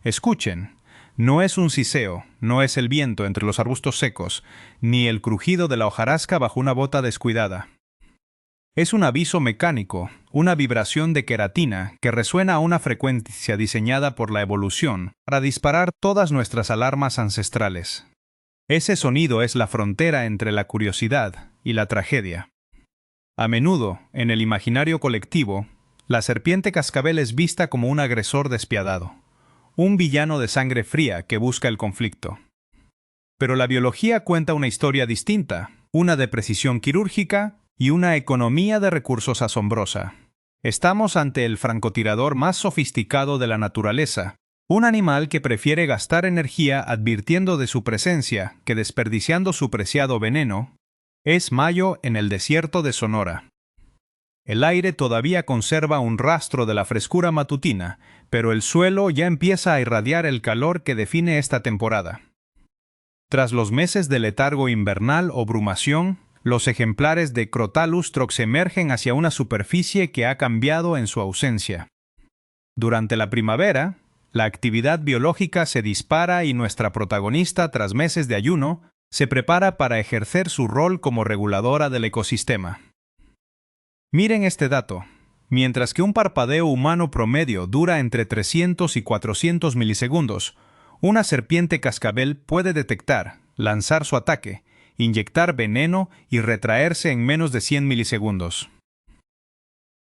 Escuchen, no es un siseo, no es el viento entre los arbustos secos, ni el crujido de la hojarasca bajo una bota descuidada. Es un aviso mecánico, una vibración de queratina que resuena a una frecuencia diseñada por la evolución para disparar todas nuestras alarmas ancestrales. Ese sonido es la frontera entre la curiosidad y la tragedia. A menudo, en el imaginario colectivo, la serpiente cascabel es vista como un agresor despiadado, un villano de sangre fría que busca el conflicto. Pero la biología cuenta una historia distinta, una de precisión quirúrgica y una economía de recursos asombrosa. Estamos ante el francotirador más sofisticado de la naturaleza, un animal que prefiere gastar energía advirtiendo de su presencia que desperdiciando su preciado veneno. Es mayo en el desierto de Sonora. El aire todavía conserva un rastro de la frescura matutina, pero el suelo ya empieza a irradiar el calor que define esta temporada. Tras los meses de letargo invernal o brumación, los ejemplares de Crotalus trox emergen hacia una superficie que ha cambiado en su ausencia. Durante la primavera, la actividad biológica se dispara y nuestra protagonista, tras meses de ayuno, se prepara para ejercer su rol como reguladora del ecosistema. Miren este dato. Mientras que un parpadeo humano promedio dura entre 300 y 400 milisegundos, una serpiente cascabel puede detectar, lanzar su ataque, inyectar veneno y retraerse en menos de 100 milisegundos.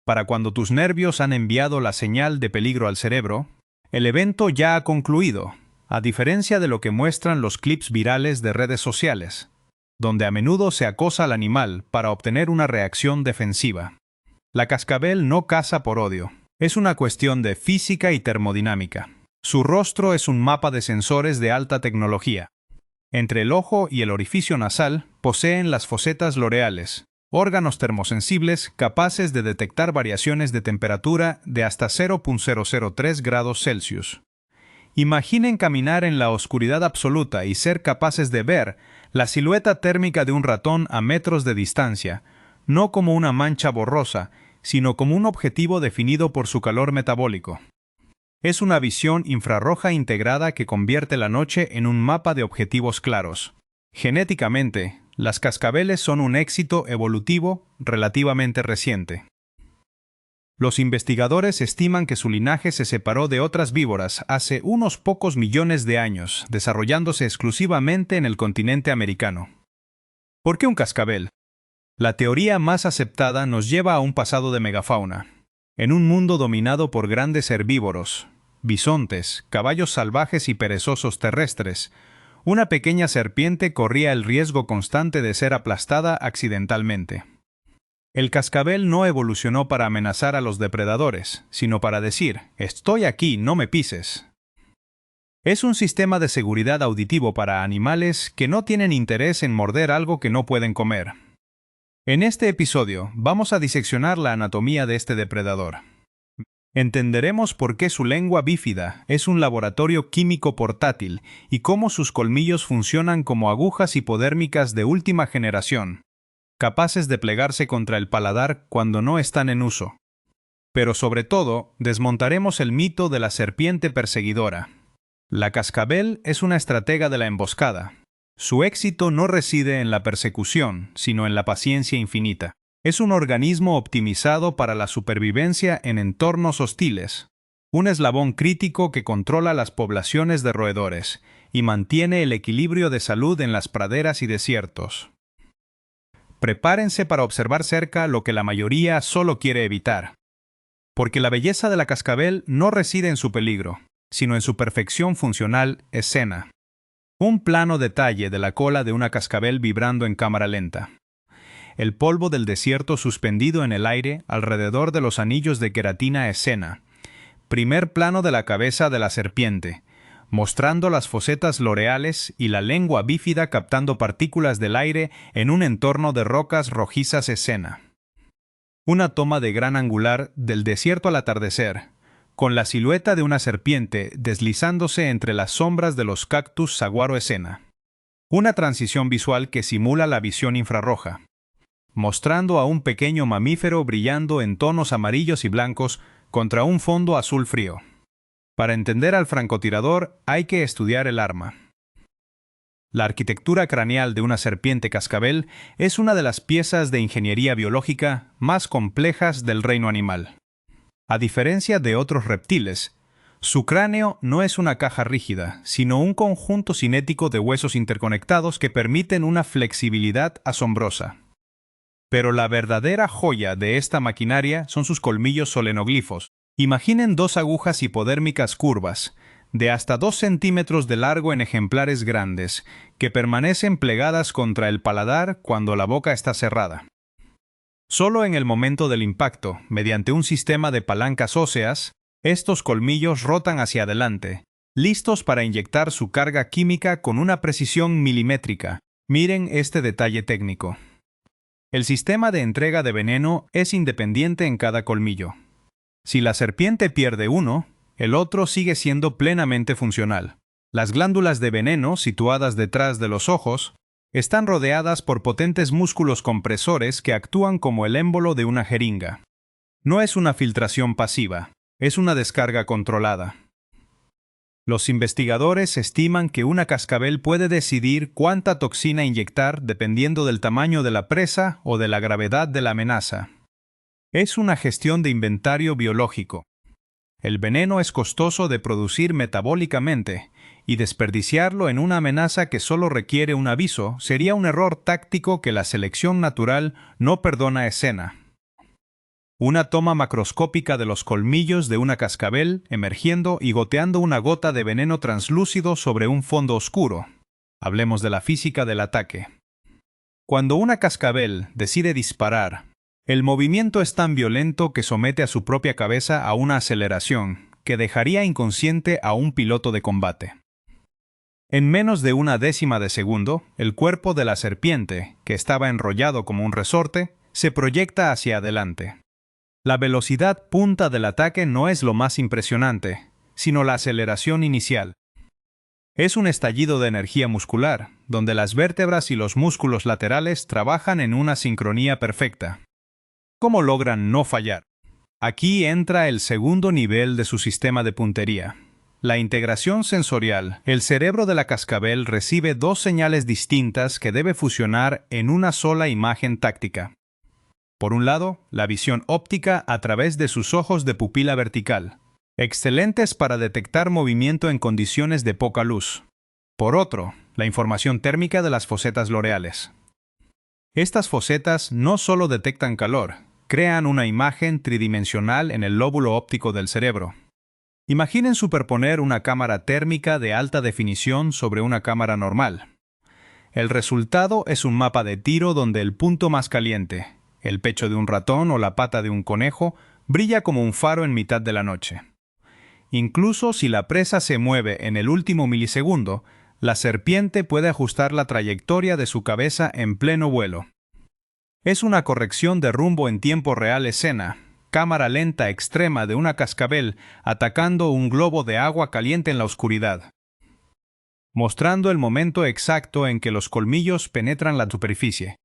Para cuando tus nervios han enviado la señal de peligro al cerebro, el evento ya ha concluido, a diferencia de lo que muestran los clips virales de redes sociales, donde a menudo se acosa al animal para obtener una reacción defensiva. La cascabel no caza por odio. Es una cuestión de física y termodinámica. Su rostro es un mapa de sensores de alta tecnología. Entre el ojo y el orificio nasal poseen las fosetas loreales, órganos termosensibles capaces de detectar variaciones de temperatura de hasta 0,003 grados Celsius. Imaginen caminar en la oscuridad absoluta y ser capaces de ver la silueta térmica de un ratón a metros de distancia, no como una mancha borrosa, sino como un objetivo definido por su calor metabólico. Es una visión infrarroja integrada que convierte la noche en un mapa de objetivos claros. Genéticamente, las cascabeles son un éxito evolutivo relativamente reciente. Los investigadores estiman que su linaje se separó de otras víboras hace unos pocos millones de años, desarrollándose exclusivamente en el continente americano. ¿Por qué un cascabel? La teoría más aceptada nos lleva a un pasado de megafauna. En un mundo dominado por grandes herbívoros, bisontes, caballos salvajes y perezosos terrestres, una pequeña serpiente corría el riesgo constante de ser aplastada accidentalmente. El cascabel no evolucionó para amenazar a los depredadores, sino para decir, «Estoy aquí, no me pises». Es un sistema de seguridad auditivo para animales que no tienen interés en morder algo que no pueden comer. En este episodio vamos a diseccionar la anatomía de este depredador. Entenderemos por qué su lengua bífida es un laboratorio químico portátil y cómo sus colmillos funcionan como agujas hipodérmicas de última generación, capaces de plegarse contra el paladar cuando no están en uso. Pero sobre todo, desmontaremos el mito de la serpiente perseguidora. La cascabel es una estratega de la emboscada. Su éxito no reside en la persecución, sino en la paciencia infinita. Es un organismo optimizado para la supervivencia en entornos hostiles, un eslabón crítico que controla las poblaciones de roedores y mantiene el equilibrio de salud en las praderas y desiertos. Prepárense para observar cerca lo que la mayoría solo quiere evitar. Porque la belleza de la cascabel no reside en su peligro, sino en su perfección funcional escena. Un plano detalle de la cola de una cascabel vibrando en cámara lenta. El polvo del desierto suspendido en el aire alrededor de los anillos de queratina escena. Primer plano de la cabeza de la serpiente, mostrando las fosetas loreales y la lengua bífida captando partículas del aire en un entorno de rocas rojizas escena. Una toma de gran angular del desierto al atardecer, con la silueta de una serpiente deslizándose entre las sombras de los cactus saguaro escena. Una transición visual que simula la visión infrarroja, mostrando a un pequeño mamífero brillando en tonos amarillos y blancos contra un fondo azul frío. Para entender al francotirador hay que estudiar el arma. La arquitectura craneal de una serpiente cascabel es una de las piezas de ingeniería biológica más complejas del reino animal. A diferencia de otros reptiles, su cráneo no es una caja rígida, sino un conjunto cinético de huesos interconectados que permiten una flexibilidad asombrosa. Pero la verdadera joya de esta maquinaria son sus colmillos solenoglifos. Imaginen dos agujas hipodérmicas curvas, de hasta 2 centímetros de largo en ejemplares grandes, que permanecen plegadas contra el paladar cuando la boca está cerrada. Solo en el momento del impacto, mediante un sistema de palancas óseas, estos colmillos rotan hacia adelante, listos para inyectar su carga química con una precisión milimétrica. Miren este detalle técnico. El sistema de entrega de veneno es independiente en cada colmillo. Si la serpiente pierde uno, el otro sigue siendo plenamente funcional. Las glándulas de veneno, situadas detrás de los ojos, están rodeadas por potentes músculos compresores que actúan como el émbolo de una jeringa. No es una filtración pasiva, es una descarga controlada. Los investigadores estiman que una cascabel puede decidir cuánta toxina inyectar dependiendo del tamaño de la presa o de la gravedad de la amenaza. Es una gestión de inventario biológico. El veneno es costoso de producir metabólicamente, y desperdiciarlo en una amenaza que solo requiere un aviso sería un error táctico que la selección natural no perdona escena. Una toma macroscópica de los colmillos de una cascabel emergiendo y goteando una gota de veneno translúcido sobre un fondo oscuro. Hablemos de la física del ataque. Cuando una cascabel decide disparar, el movimiento es tan violento que somete a su propia cabeza a una aceleración que dejaría inconsciente a un piloto de combate. En menos de una décima de segundo, el cuerpo de la serpiente, que estaba enrollado como un resorte, se proyecta hacia adelante. La velocidad punta del ataque no es lo más impresionante, sino la aceleración inicial. Es un estallido de energía muscular, donde las vértebras y los músculos laterales trabajan en una sincronía perfecta. ¿Cómo logran no fallar? Aquí entra el segundo nivel de su sistema de puntería. La integración sensorial. El cerebro de la cascabel recibe dos señales distintas que debe fusionar en una sola imagen táctica. Por un lado, la visión óptica a través de sus ojos de pupila vertical, excelentes para detectar movimiento en condiciones de poca luz. Por otro, la información térmica de las fosetas loreales. Estas fosetas no solo detectan calor, crean una imagen tridimensional en el lóbulo óptico del cerebro. Imaginen superponer una cámara térmica de alta definición sobre una cámara normal. El resultado es un mapa de tiro donde el punto más caliente, el pecho de un ratón o la pata de un conejo, brilla como un faro en mitad de la noche. Incluso si la presa se mueve en el último milisegundo, la serpiente puede ajustar la trayectoria de su cabeza en pleno vuelo. Es una corrección de rumbo en tiempo real escena, cámara lenta extrema de una cascabel atacando un globo de agua caliente en la oscuridad, mostrando el momento exacto en que los colmillos penetran la superficie.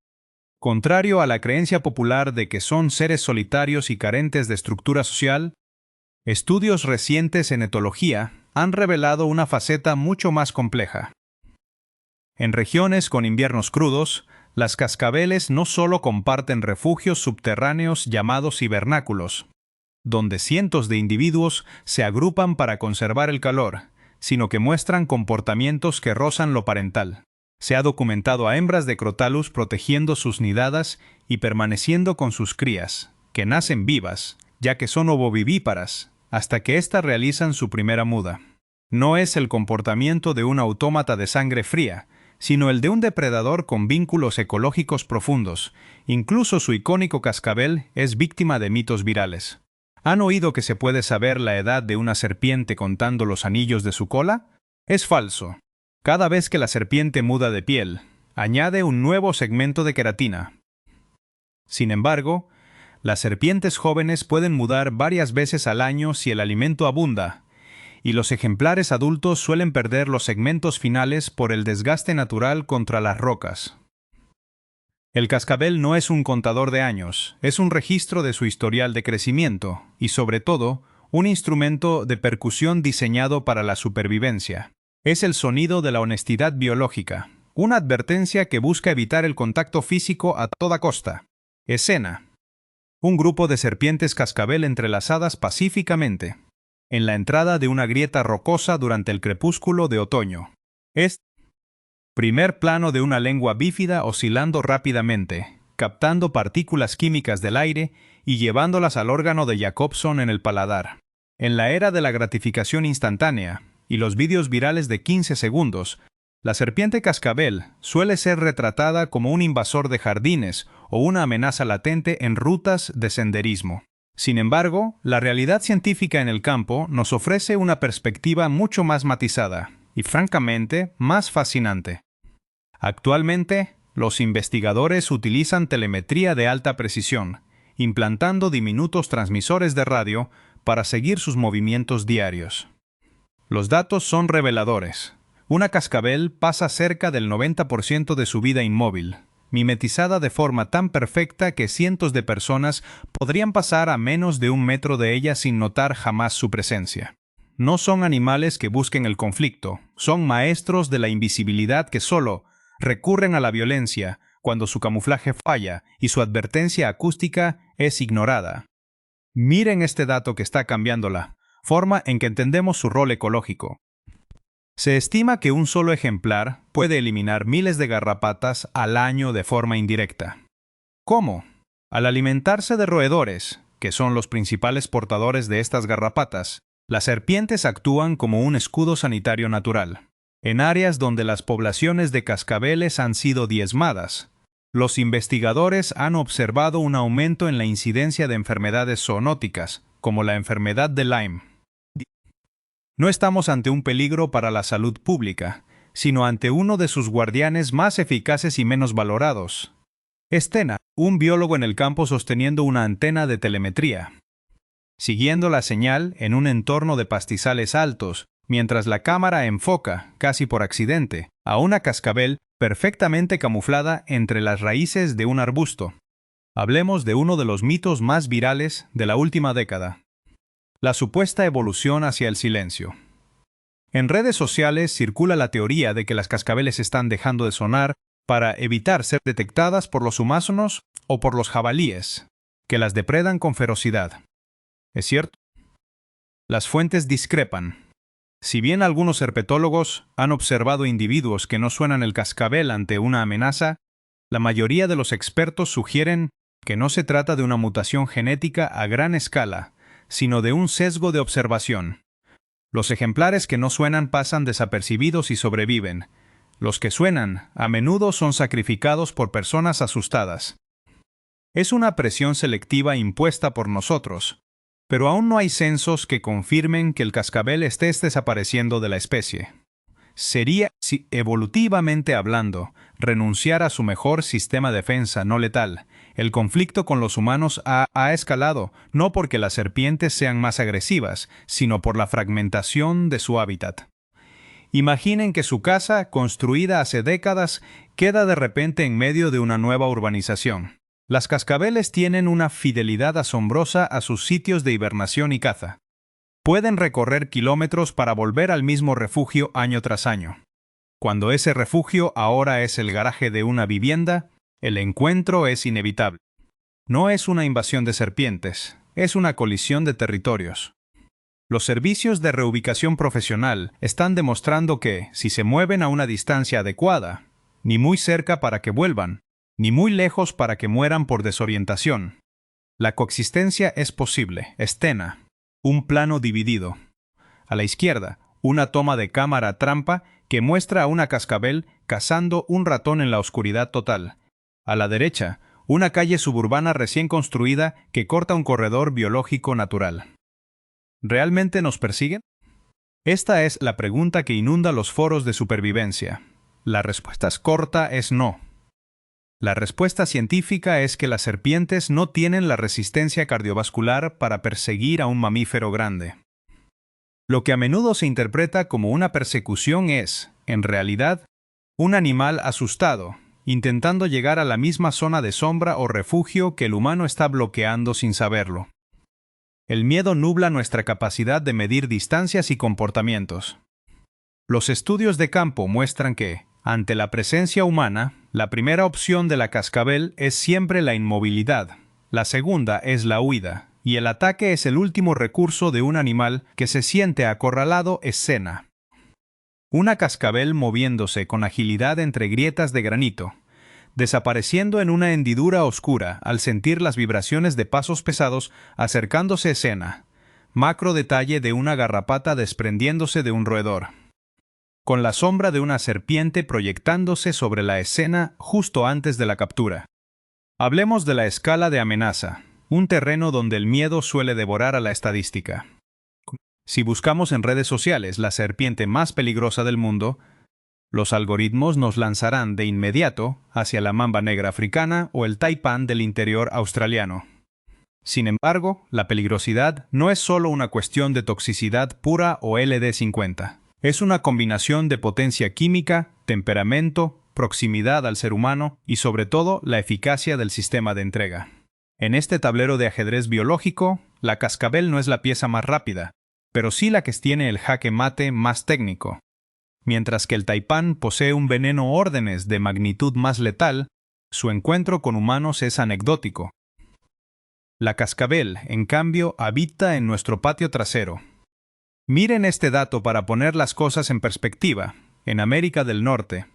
Contrario a la creencia popular de que son seres solitarios y carentes de estructura social, estudios recientes en etología han revelado una faceta mucho más compleja. En regiones con inviernos crudos, las cascabeles no solo comparten refugios subterráneos llamados hibernáculos, donde cientos de individuos se agrupan para conservar el calor, sino que muestran comportamientos que rozan lo parental. Se ha documentado a hembras de Crotalus protegiendo sus nidadas y permaneciendo con sus crías, que nacen vivas, ya que son ovovivíparas, hasta que éstas realizan su primera muda. No es el comportamiento de un autómata de sangre fría, sino el de un depredador con vínculos ecológicos profundos. Incluso su icónico cascabel es víctima de mitos virales. ¿Han oído que se puede saber la edad de una serpiente contando los anillos de su cola? Es falso. Cada vez que la serpiente muda de piel, añade un nuevo segmento de queratina. Sin embargo, las serpientes jóvenes pueden mudar varias veces al año si el alimento abunda, y los ejemplares adultos suelen perder los segmentos finales por el desgaste natural contra las rocas. El cascabel no es un contador de años, es un registro de su historial de crecimiento y, sobre todo, un instrumento de percusión diseñado para la supervivencia. Es el sonido de la honestidad biológica, una advertencia que busca evitar el contacto físico a toda costa. Escena: un grupo de serpientes cascabel entrelazadas pacíficamente, en la entrada de una grieta rocosa durante el crepúsculo de otoño. Primer plano de una lengua bífida oscilando rápidamente, captando partículas químicas del aire y llevándolas al órgano de Jacobson en el paladar. En la era de la gratificación instantánea y los vídeos virales de 15 segundos, la serpiente cascabel suele ser retratada como un invasor de jardines o una amenaza latente en rutas de senderismo. Sin embargo, la realidad científica en el campo nos ofrece una perspectiva mucho más matizada y, francamente, más fascinante. Actualmente, los investigadores utilizan telemetría de alta precisión, implantando diminutos transmisores de radio para seguir sus movimientos diarios. Los datos son reveladores. Una cascabel pasa cerca del 90% de su vida inmóvil, mimetizada de forma tan perfecta que cientos de personas podrían pasar a menos de 1 metro de ella sin notar jamás su presencia. No son animales que busquen el conflicto, son maestros de la invisibilidad que solo recurren a la violencia cuando su camuflaje falla y su advertencia acústica es ignorada. Miren este dato que está cambiando la forma en que entendemos su rol ecológico. Se estima que un solo ejemplar puede eliminar miles de garrapatas al año de forma indirecta. ¿Cómo? Al alimentarse de roedores, que son los principales portadores de estas garrapatas, las serpientes actúan como un escudo sanitario natural. En áreas donde las poblaciones de cascabeles han sido diezmadas, los investigadores han observado un aumento en la incidencia de enfermedades zoonóticas, como la enfermedad de Lyme. No estamos ante un peligro para la salud pública, sino ante uno de sus guardianes más eficaces y menos valorados. Stena, un biólogo en el campo sosteniendo una antena de telemetría, siguiendo la señal en un entorno de pastizales altos, mientras la cámara enfoca, casi por accidente, a una cascabel perfectamente camuflada entre las raíces de un arbusto. Hablemos de uno de los mitos más virales de la última década: la supuesta evolución hacia el silencio. En redes sociales circula la teoría de que las cascabeles están dejando de sonar para evitar ser detectadas por los humanos o por los jabalíes, que las depredan con ferocidad. ¿Es cierto? Las fuentes discrepan. Si bien algunos herpetólogos han observado individuos que no suenan el cascabel ante una amenaza, la mayoría de los expertos sugieren que no se trata de una mutación genética a gran escala, sino de un sesgo de observación. Los ejemplares que no suenan pasan desapercibidos y sobreviven. Los que suenan, a menudo son sacrificados por personas asustadas. Es una presión selectiva impuesta por nosotros, pero aún no hay censos que confirmen que el cascabel esté desapareciendo de la especie. Sería, evolutivamente hablando, renunciar a su mejor sistema de defensa no letal. El conflicto con los humanos ha escalado, no porque las serpientes sean más agresivas, sino por la fragmentación de su hábitat. Imaginen que su casa, construida hace décadas, queda de repente en medio de una nueva urbanización. Las cascabeles tienen una fidelidad asombrosa a sus sitios de hibernación y caza. Pueden recorrer kilómetros para volver al mismo refugio año tras año. Cuando ese refugio ahora es el garaje de una vivienda, el encuentro es inevitable. No es una invasión de serpientes, es una colisión de territorios. Los servicios de reubicación profesional están demostrando que, si se mueven a una distancia adecuada, ni muy cerca para que vuelvan, ni muy lejos para que mueran por desorientación, la coexistencia es posible. Stena, un plano dividido. A la izquierda, una toma de cámara trampa que muestra a una cascabel cazando un ratón en la oscuridad total. A la derecha, una calle suburbana recién construida que corta un corredor biológico natural. ¿Realmente nos persiguen? Esta es la pregunta que inunda los foros de supervivencia. La respuesta corta es no. La respuesta científica es que las serpientes no tienen la resistencia cardiovascular para perseguir a un mamífero grande. Lo que a menudo se interpreta como una persecución es, en realidad, un animal asustado, intentando llegar a la misma zona de sombra o refugio que el humano está bloqueando sin saberlo. El miedo nubla nuestra capacidad de medir distancias y comportamientos. Los estudios de campo muestran que, ante la presencia humana, la primera opción de la cascabel es siempre la inmovilidad, la segunda es la huida, y el ataque es el último recurso de un animal que se siente acorralado es cena. Una cascabel moviéndose con agilidad entre grietas de granito, desapareciendo en una hendidura oscura al sentir las vibraciones de pasos pesados acercándose a escena, macro detalle de una garrapata desprendiéndose de un roedor, con la sombra de una serpiente proyectándose sobre la escena justo antes de la captura. Hablemos de la escala de amenaza, un terreno donde el miedo suele devorar a la estadística. Si buscamos en redes sociales la serpiente más peligrosa del mundo, los algoritmos nos lanzarán de inmediato hacia la mamba negra africana o el taipán del interior australiano. Sin embargo, la peligrosidad no es solo una cuestión de toxicidad pura o LD50. Es una combinación de potencia química, temperamento, proximidad al ser humano y sobre todo la eficacia del sistema de entrega. En este tablero de ajedrez biológico, la cascabel no es la pieza más rápida, pero sí la que tiene el jaque mate más técnico. Mientras que el taipán posee un veneno órdenes de magnitud más letal, su encuentro con humanos es anecdótico. La cascabel, en cambio, habita en nuestro patio trasero. Miren este dato para poner las cosas en perspectiva. En América del Norte,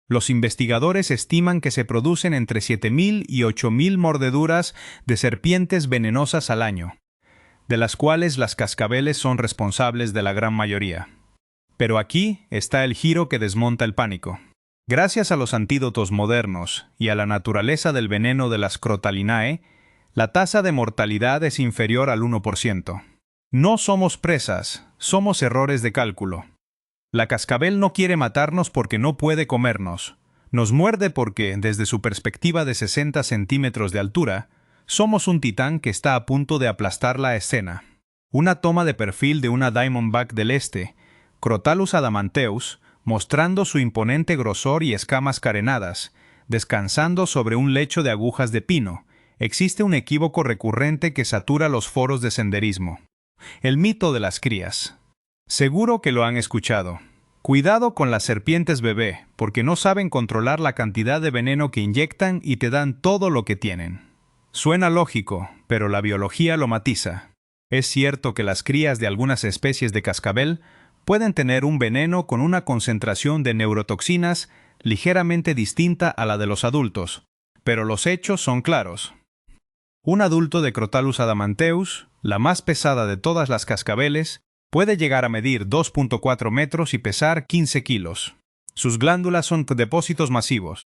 los investigadores estiman que se producen entre 7.000 y 8.000 mordeduras de serpientes venenosas al año, de las cuales las cascabeles son responsables de la gran mayoría. Pero aquí está el giro que desmonta el pánico. Gracias a los antídotos modernos y a la naturaleza del veneno de las Crotalinae, la tasa de mortalidad es inferior al 1%. No somos presas, somos errores de cálculo. La cascabel no quiere matarnos porque no puede comernos. Nos muerde porque, desde su perspectiva de 60 centímetros de altura, somos un titán que está a punto de aplastar la escena. Una toma de perfil de una Diamondback del Este, Crotalus adamanteus, mostrando su imponente grosor y escamas carenadas, descansando sobre un lecho de agujas de pino. Existe un equívoco recurrente que satura los foros de senderismo. El mito de las crías. Seguro que lo han escuchado. Cuidado con las serpientes bebé, porque no saben controlar la cantidad de veneno que inyectan y te dan todo lo que tienen. Suena lógico, pero la biología lo matiza. Es cierto que las crías de algunas especies de cascabel pueden tener un veneno con una concentración de neurotoxinas ligeramente distinta a la de los adultos, pero los hechos son claros. Un adulto de Crotalus adamanteus, la más pesada de todas las cascabeles, puede llegar a medir 2.4 metros y pesar 15 kilos. Sus glándulas son depósitos masivos.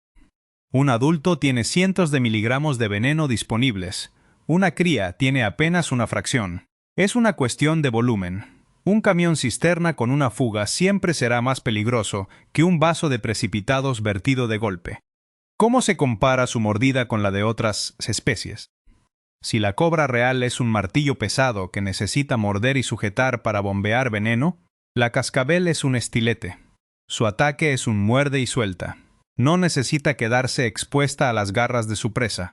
Un adulto tiene cientos de miligramos de veneno disponibles. Una cría tiene apenas una fracción. Es una cuestión de volumen. Un camión cisterna con una fuga siempre será más peligroso que un vaso de precipitados vertido de golpe. ¿Cómo se compara su mordida con la de otras especies? Si la cobra real es un martillo pesado que necesita morder y sujetar para bombear veneno, la cascabel es un estilete. Su ataque es un muerde y suelta. No necesita quedarse expuesta a las garras de su presa.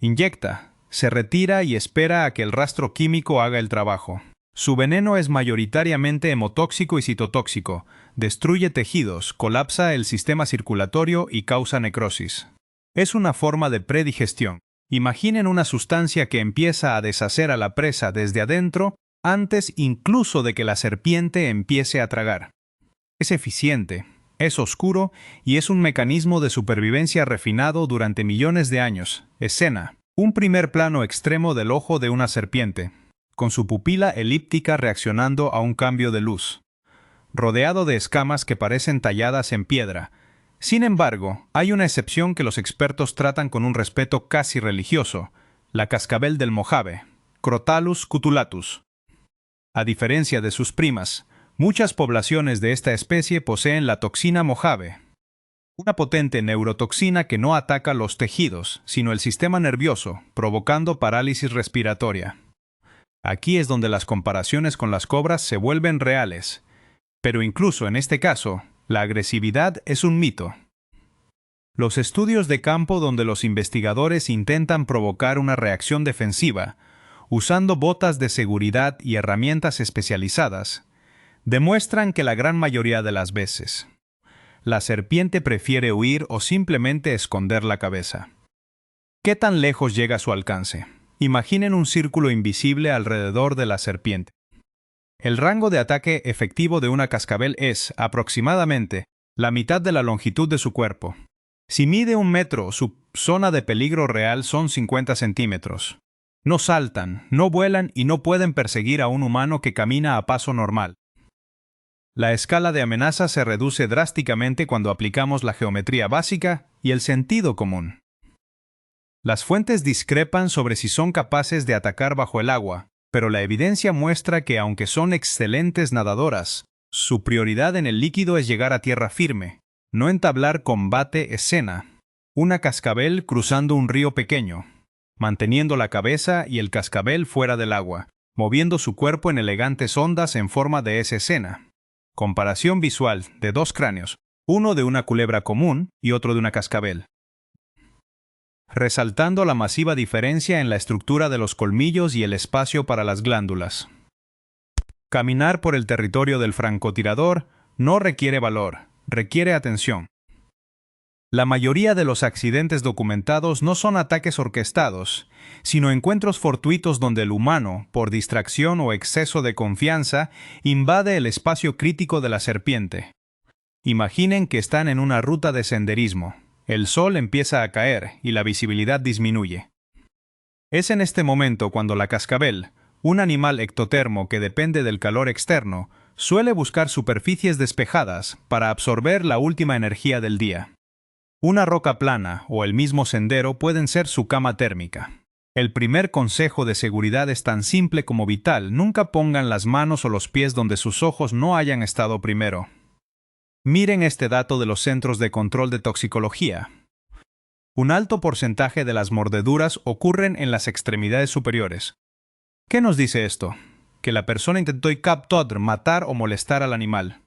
Inyecta, se retira y espera a que el rastro químico haga el trabajo. Su veneno es mayoritariamente hemotóxico y citotóxico, destruye tejidos, colapsa el sistema circulatorio y causa necrosis. Es una forma de predigestión. Imaginen una sustancia que empieza a deshacer a la presa desde adentro antes incluso de que la serpiente empiece a tragar. Es eficiente, es oscuro y es un mecanismo de supervivencia refinado durante millones de años. Escena: un primer plano extremo del ojo de una serpiente, con su pupila elíptica reaccionando a un cambio de luz, rodeado de escamas que parecen talladas en piedra. Sin embargo, hay una excepción que los expertos tratan con un respeto casi religioso: la cascabel del Mojave, Crotalus cutulatus. A diferencia de sus primas, muchas poblaciones de esta especie poseen la toxina Mojave, una potente neurotoxina que no ataca los tejidos, sino el sistema nervioso, provocando parálisis respiratoria. Aquí es donde las comparaciones con las cobras se vuelven reales. Pero incluso en este caso, la agresividad es un mito. Los estudios de campo donde los investigadores intentan provocar una reacción defensiva usando botas de seguridad y herramientas especializadas, demuestran que la gran mayoría de las veces, la serpiente prefiere huir o simplemente esconder la cabeza. ¿Qué tan lejos llega a su alcance? Imaginen un círculo invisible alrededor de la serpiente. El rango de ataque efectivo de una cascabel es, aproximadamente, la mitad de la longitud de su cuerpo. Si mide 1 metro, su zona de peligro real son 50 centímetros. No saltan, no vuelan y no pueden perseguir a un humano que camina a paso normal. La escala de amenaza se reduce drásticamente cuando aplicamos la geometría básica y el sentido común. Las fuentes discrepan sobre si son capaces de atacar bajo el agua, pero la evidencia muestra que aunque son excelentes nadadoras, su prioridad en el líquido es llegar a tierra firme, no entablar combate escena. Una cascabel cruzando un río pequeño, manteniendo la cabeza y el cascabel fuera del agua, moviendo su cuerpo en elegantes ondas en forma de esa escena. Comparación visual de 2 cráneos, uno de una culebra común y otro de una cascabel, resaltando la masiva diferencia en la estructura de los colmillos y el espacio para las glándulas. Caminar por el territorio del francotirador no requiere valor, requiere atención. La mayoría de los accidentes documentados no son ataques orquestados, sino encuentros fortuitos donde el humano, por distracción o exceso de confianza, invade el espacio crítico de la serpiente. Imaginen que están en una ruta de senderismo. El sol empieza a caer y la visibilidad disminuye. Es en este momento cuando la cascabel, un animal ectotermo que depende del calor externo, suele buscar superficies despejadas para absorber la última energía del día. Una roca plana o el mismo sendero pueden ser su cama térmica. El primer consejo de seguridad es tan simple como vital: nunca pongan las manos o los pies donde sus ojos no hayan estado primero. Miren este dato de los Centros de Control de Toxicología. Un alto porcentaje de las mordeduras ocurren en las extremidades superiores. ¿Qué nos dice esto? Que la persona intentó capturar, matar o molestar al animal.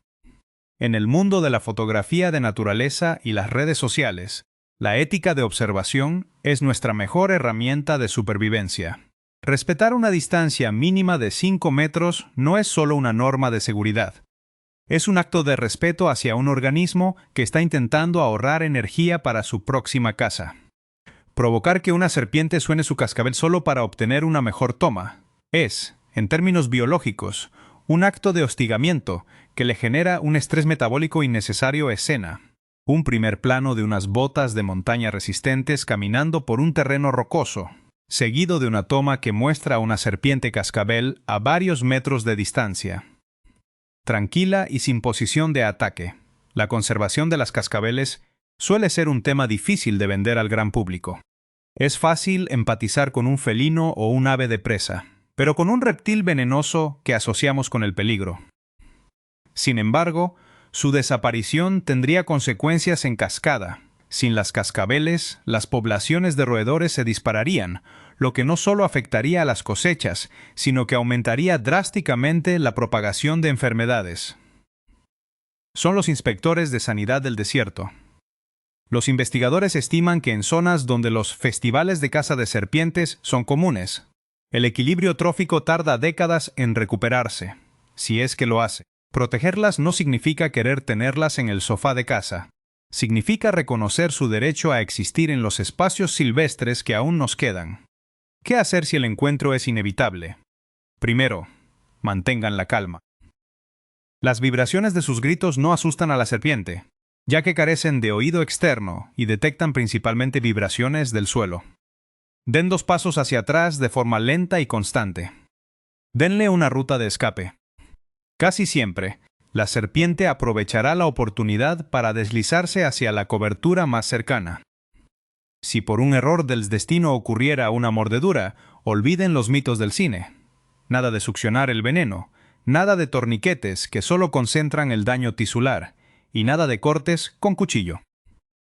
En el mundo de la fotografía de naturaleza y las redes sociales, la ética de observación es nuestra mejor herramienta de supervivencia. Respetar una distancia mínima de 5 metros no es solo una norma de seguridad. Es un acto de respeto hacia un organismo que está intentando ahorrar energía para su próxima caza. Provocar que una serpiente suene su cascabel solo para obtener una mejor toma es, en términos biológicos, un acto de hostigamiento que le genera un estrés metabólico innecesario. Escena: un primer plano de unas botas de montaña resistentes caminando por un terreno rocoso, seguido de una toma que muestra a una serpiente cascabel a varios metros de distancia. Tranquila y sin posición de ataque. La conservación de las cascabeles suele ser un tema difícil de vender al gran público. Es fácil empatizar con un felino o un ave de presa, pero con un reptil venenoso que asociamos con el peligro. Sin embargo, su desaparición tendría consecuencias en cascada. Sin las cascabeles, las poblaciones de roedores se dispararían, lo que no solo afectaría a las cosechas, sino que aumentaría drásticamente la propagación de enfermedades. Son los inspectores de sanidad del desierto. Los investigadores estiman que en zonas donde los festivales de caza de serpientes son comunes, el equilibrio trófico tarda décadas en recuperarse, si es que lo hace. Protegerlas no significa querer tenerlas en el sofá de casa. Significa reconocer su derecho a existir en los espacios silvestres que aún nos quedan. ¿Qué hacer si el encuentro es inevitable? Primero, mantengan la calma. Las vibraciones de sus gritos no asustan a la serpiente, ya que carecen de oído externo y detectan principalmente vibraciones del suelo. Den 2 pasos hacia atrás de forma lenta y constante. Denle una ruta de escape. Casi siempre, la serpiente aprovechará la oportunidad para deslizarse hacia la cobertura más cercana. Si por un error del destino ocurriera una mordedura, olviden los mitos del cine. Nada de succionar el veneno, nada de torniquetes que solo concentran el daño tisular, y nada de cortes con cuchillo.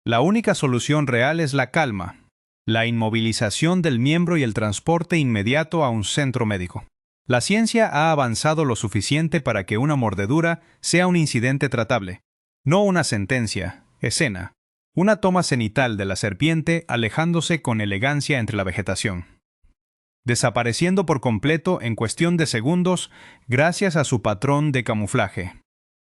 La única solución real es la calma, la inmovilización del miembro y el transporte inmediato a un centro médico. La ciencia ha avanzado lo suficiente para que una mordedura sea un incidente tratable, no una sentencia. Escena: una toma cenital de la serpiente alejándose con elegancia entre la vegetación. desapareciendo por completo en cuestión de segundos gracias a su patrón de camuflaje.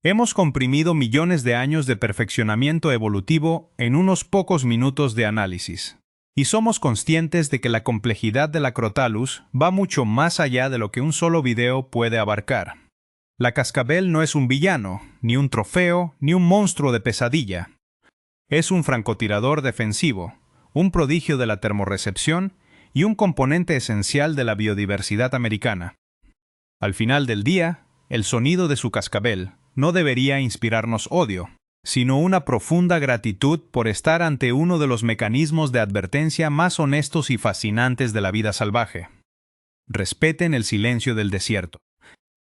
Hemos comprimido millones de años de perfeccionamiento evolutivo en unos pocos minutos de análisis. Y somos conscientes de que la complejidad de la Crotalus va mucho más allá de lo que un solo video puede abarcar. La cascabel no es un villano, ni un trofeo, ni un monstruo de pesadilla. Es un francotirador defensivo, un prodigio de la termorrecepción y un componente esencial de la biodiversidad americana. Al final del día, el sonido de su cascabel no debería inspirarnos odio, sino una profunda gratitud por estar ante uno de los mecanismos de advertencia más honestos y fascinantes de la vida salvaje. Respeten el silencio del desierto,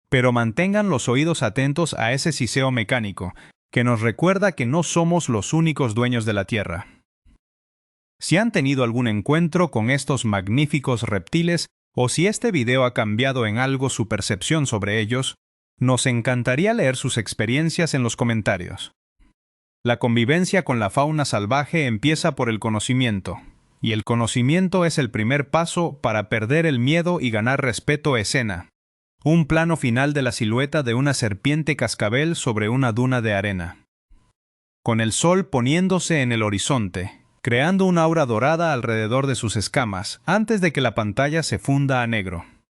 pero mantengan los oídos atentos a ese siseo mecánico que nos recuerda que no somos los únicos dueños de la Tierra. Si han tenido algún encuentro con estos magníficos reptiles o si este video ha cambiado en algo su percepción sobre ellos, nos encantaría leer sus experiencias en los comentarios. La convivencia con la fauna salvaje empieza por el conocimiento, y el conocimiento es el primer paso para perder el miedo y ganar respeto. Escena: un plano final de la silueta de una serpiente cascabel sobre una duna de arena. Con el sol poniéndose en el horizonte, creando una aura dorada alrededor de sus escamas antes de que la pantalla se funda a negro.